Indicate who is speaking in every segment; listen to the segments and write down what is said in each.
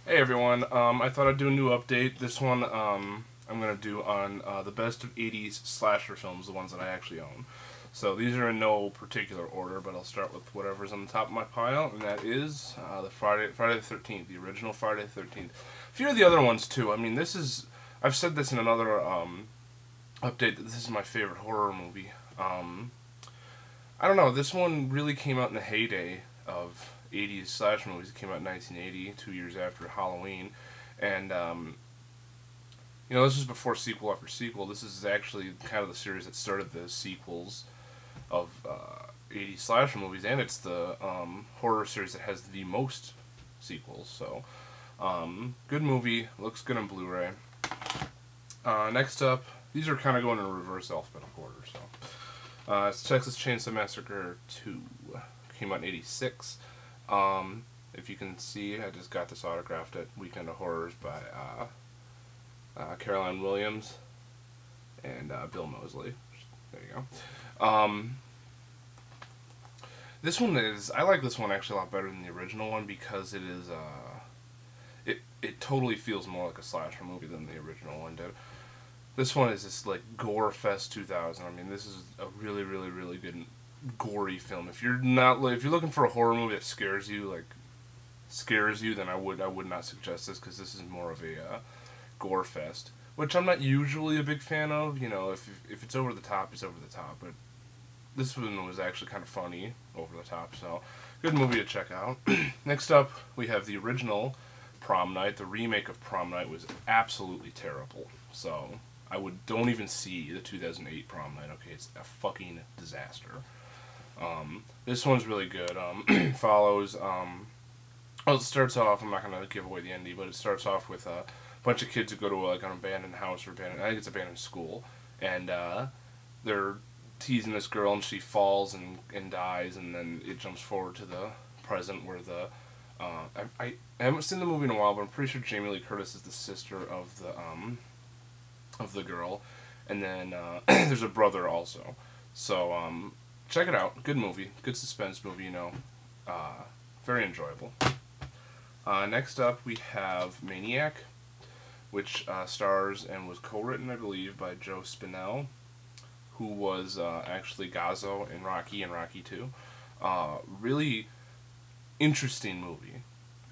Speaker 1: Hey everyone, I thought I'd do a new update. This one I'm going to do on the best of 80s slasher films, the ones that I actually own. So these are in no particular order, but I'll start with whatever's on the top of my pile, and that is the Friday the 13th, the original Friday the 13th. A few of the other ones too. I mean, I've said this in another update that this is my favorite horror movie. I don't know, this one really came out in the heyday of 80s slash movies. It came out in 1980, 2 years after Halloween, and this is before sequel after sequel. This is actually kind of the series that started the sequels of 80s slasher movies, and it's the horror series that has the most sequels. So, good movie, looks good on Blu-ray. Next up, these are kind of going in reverse alphabetical order. So, it's Texas Chainsaw Massacre 2. Came out in '86. If you can see, I just got this autographed at Weekend of Horrors by Caroline Williams and Bill Moseley. There you go. I like this one actually a lot better than the original one because it totally feels more like a slasher movie than the original one did. This one is just like Gorefest 2000. I mean, this is a really, really, really good gory film. If you're looking for a horror movie that scares you, then I would not suggest this because this is more of a gore fest, which I'm not usually a big fan of. You know, if it's over the top, it's over the top. But this one was actually kind of funny over the top, so good movie to check out. Next up, we have the original Prom Night. The remake of Prom Night was absolutely terrible. So don't even see the 2008 Prom Night. Okay, it's a fucking disaster. This one's really good. Follows. Well, it starts off. I'm not gonna give away the ending, but it starts off with a bunch of kids who go to like an abandoned house or I think it's abandoned school, and they're teasing this girl, and she falls and dies, and then it jumps forward to the present where I haven't seen the movie in a while, but I'm pretty sure Jamie Lee Curtis is the sister of the girl, and then there's a brother also. So check it out. Good movie. Good suspense movie, very enjoyable. Next up, we have Maniac, which stars and was co-written, I believe, by Joe Spinell, who was actually Gazzo in Rocky and Rocky 2. Really interesting movie.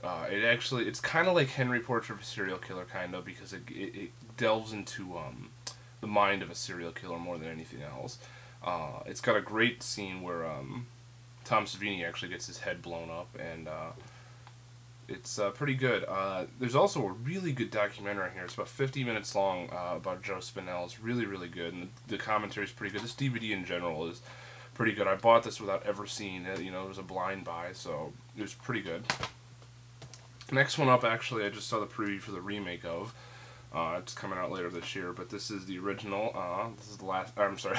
Speaker 1: It's kind of like Henry Portrait of a Serial Killer, kind of, because it delves into the mind of a serial killer more than anything else. It's got a great scene where Tom Savini actually gets his head blown up, and it's pretty good. There's also a really good documentary here. It's about 50 minutes long about Joe Spinell. It's really, really good, and the commentary is pretty good. This DVD in general is pretty good. I bought this without ever seeing it. It was a blind buy, so it was pretty good. Next one up, actually, I just saw the preview for the remake of. It's coming out later this year, but this is the original. This is the last. I'm sorry,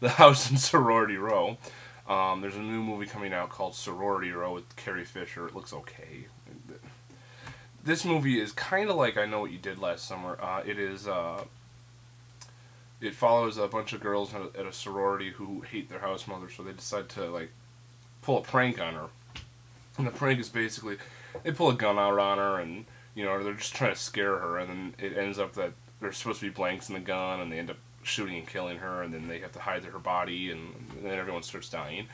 Speaker 1: The House in Sorority Row. There's a new movie coming out called Sorority Row with Carrie Fisher. It looks okay. This movie is kind of like I Know What You Did Last Summer. It follows a bunch of girls at a sorority who hate their house mother, so they decide to pull a prank on her. And the prank is basically they pull a gun out on her, and they're just trying to scare her, and then it ends up that there's supposed to be blanks in the gun, and they end up shooting and killing her, and then they have to hide her body, and then everyone starts dying.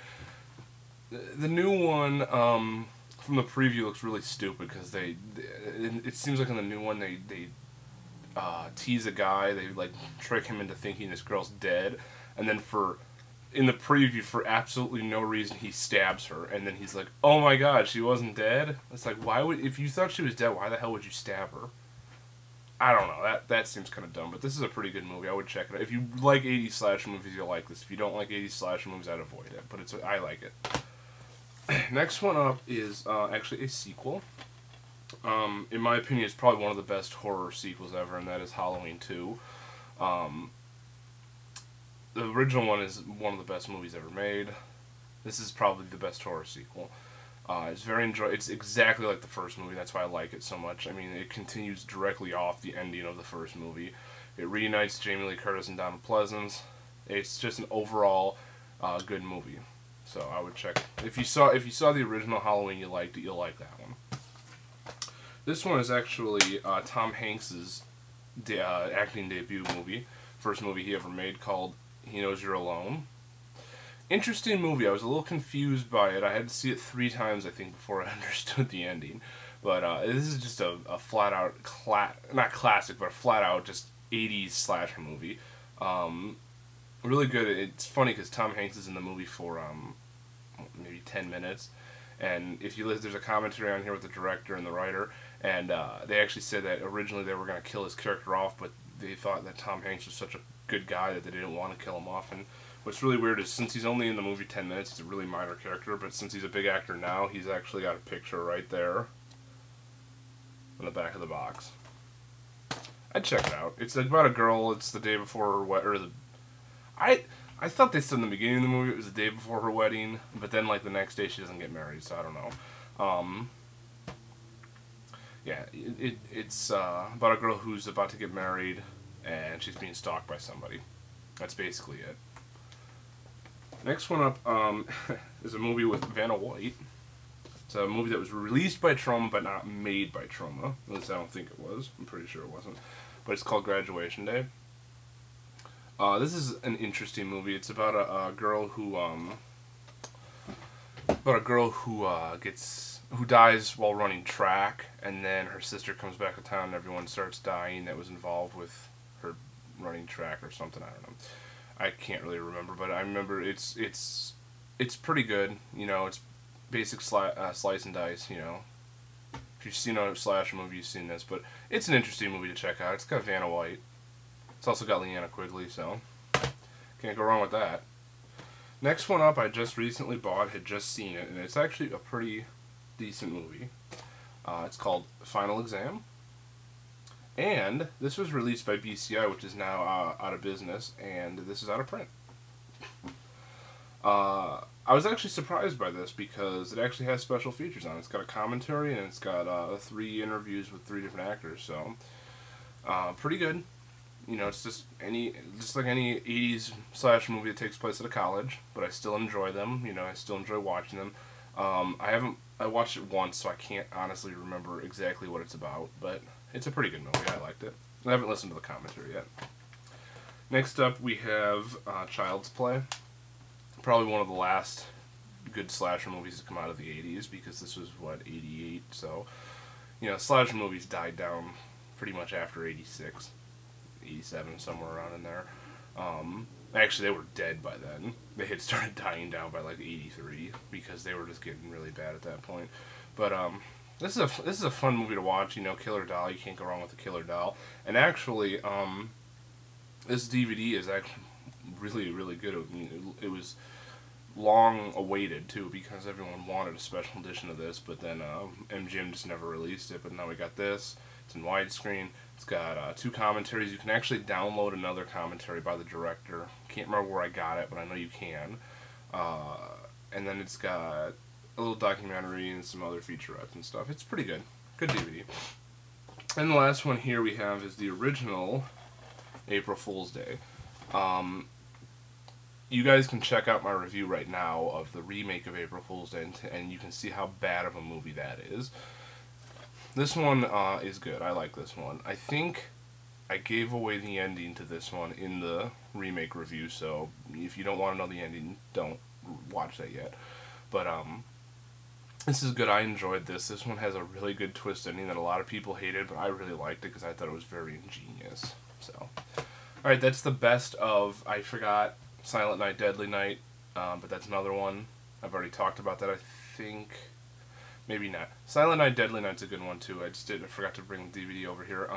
Speaker 1: The new one from the preview looks really stupid because it seems like in the new one they tease a guy, they trick him into thinking this girl's dead, and then in the preview, for absolutely no reason, he stabs her, and then he's like, "Oh my God, she wasn't dead." It's like, if you thought she was dead, why the hell would you stab her? I don't know. That seems kind of dumb, but this is a pretty good movie. I would check it out. If you like 80s slasher movies, you'll like this. If you don't like 80s slasher movies, I'd avoid it. But I like it. Next one up is actually a sequel. In my opinion, it's probably one of the best horror sequels ever, and that is Halloween 2. The original one is one of the best movies ever made. This is probably the best horror sequel. It's exactly like the first movie. That's why I like it so much. I mean, it continues directly off the ending of the first movie. It reunites Jamie Lee Curtis and Donald Pleasence. It's just an overall good movie. So I would check. If you saw the original Halloween, you liked it, you'll like that one. This one is actually Tom Hanks's acting debut movie. First movie he ever made, called He Knows You're Alone. Interesting movie. I was a little confused by it. I had to see it 3 times, I think, before I understood the ending. But this is just a flat-out, not classic, but a flat-out just 80s slasher movie. Really good. It's funny because Tom Hanks is in the movie for maybe 10 minutes. And if you listen, there's a commentary on here with the director and the writer, and they actually said that originally they were going to kill his character off, but they thought that Tom Hanks was such a good guy that they didn't want to kill him off. And what's really weird is, since he's only in the movie 10 minutes, he's a really minor character, but since he's a big actor now, he's actually got a picture right there on the back of the box. I'd check it out. It's about a girl. It's the day before her wedding. I thought they said in the beginning of the movie it was the day before her wedding, but then like the next day she doesn't get married, so I don't know. Yeah, it's about a girl who's about to get married and she's being stalked by somebody. That's basically it. Next one up is a movie with Vanna White. It's a movie that was released by Troma but not made by Troma. At least I don't think it was. I'm pretty sure it wasn't. But it's called Graduation Day. This is an interesting movie. It's about a girl who who dies while running track, and then her sister comes back to town and everyone starts dying that was involved with her running track or something. I don't know. I can't really remember, but I remember it's pretty good. You know, it's basic slice and dice. You know, if you've seen a slasher movie, you've seen this, but it's an interesting movie to check out. It's got Vanna White. It's also got Leanna Quigley, so can't go wrong with that. Next one up, I just recently bought, had just seen it, and it's actually a pretty decent movie. It's called Final Exam, and this was released by BCI, which is now out of business, and this is out of print. I was actually surprised by this because it actually has special features on it. It's got a commentary, and it's got 3 interviews with 3 different actors, so pretty good. You know, it's just like any 80s slasher movie that takes place at a college, but I still enjoy them. You know, I still enjoy watching them. I watched it once, so I can't honestly remember exactly what it's about, but it's a pretty good movie. I liked it. I haven't listened to the commentary yet. Next up, we have Child's Play. Probably one of the last good slasher movies to come out of the 80s, because this was, what, 88? So, you know, slasher movies died down pretty much after 86. 87, somewhere around in there. Actually, they were dead by then. They had started dying down by like 83 because they were just getting really bad at that point. But this is a fun movie to watch. You know, Killer Doll. You can't go wrong with a Killer Doll. And actually, this DVD is actually really, really good. It was long awaited too, because everyone wanted a special edition of this, but then MGM just never released it. But now we got this. It's in widescreen. It's got 2 commentaries. You can actually download another commentary by the director. Can't remember where I got it, but I know you can. And then it's got a little documentary and some other featurettes and stuff. It's pretty good. Good DVD. And the last one here we have is the original April Fool's Day. You guys can check out my review right now of the remake of April Fool's Day, and you can see how bad of a movie that is. This one is good. I like this one. I think I gave away the ending to this one in the remake review, so if you don't want to know the ending, don't watch that yet. But this is good. I enjoyed this. This one has a really good twist ending that a lot of people hated, but I really liked it because I thought it was very ingenious. So, alright, that's the best of, I forgot, Silent Night, Deadly Night, but that's another one. I've already talked about that, I think. Maybe not. Silent Night, Deadly Night's a good one too. I forgot to bring the DVD over here.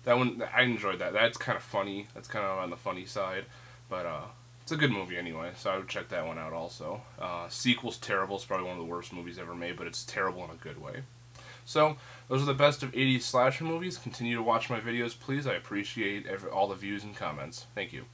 Speaker 1: That one, I enjoyed that. That's kind of funny. That's kind of on the funny side, but it's a good movie anyway. So I would check that one out also. Sequel's terrible. It's probably one of the worst movies ever made, but it's terrible in a good way. So those are the best of 80s slasher movies. Continue to watch my videos, please. I appreciate all the views and comments. Thank you.